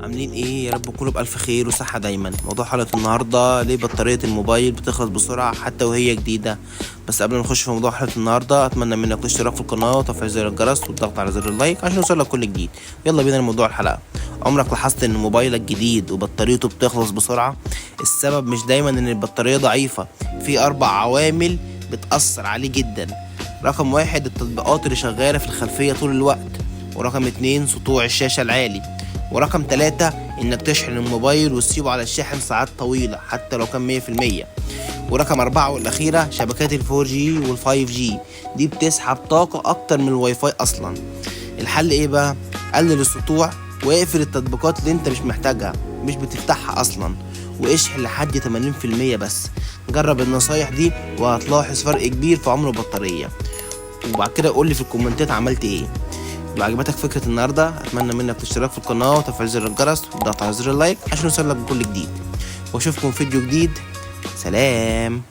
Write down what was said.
عاملين ايه؟ يا رب تكونوا بألف خير وصحة دايما. موضوع حلقة النهاردة: ليه بطارية الموبايل بتخلص بسرعة حتى وهي جديدة؟ بس قبل ما نخش في موضوع حلقة النهاردة، اتمنى منك الاشتراك في القناة وتفعيل زر الجرس والضغط على زر اللايك عشان يوصلك كل جديد. يلا بينا لموضوع الحلقة. عمرك لاحظت ان موبايلك جديد وبطاريته بتخلص بسرعة؟ السبب مش دايما ان البطارية ضعيفة، في 4 عوامل بتأثر عليه جدا. رقم 1: التطبيقات اللي شغالة في الخلفية طول الوقت. ورقم 2: سطوع الشاشة العالي. ورقم 3: انك تشحن الموبايل وتسيبه على الشاحن ساعات طويلة حتى لو كان 100%. ورقم 4 والأخيرة: شبكات ال4G وال5G، دي بتسحب طاقة أكتر من الواي فاي أصلا. الحل إيه بقى؟ قلل السطوع واقفل التطبيقات اللي أنت مش محتاجها، مش بتفتحها أصلا، واشحن لحد 80% بس. جرب النصايح دي وهتلاحظ فرق كبير في عمر البطارية، وبعد كده قولي في الكومنتات عملت إيه. لو عجبتك فكرة النهاردة، أتمنى منك الاشتراك في القناة وتفعيل زر الجرس والضغط على زر اللايك عشان يوصلك بكل جديد، واشوفكم في فيديو جديد. سلام.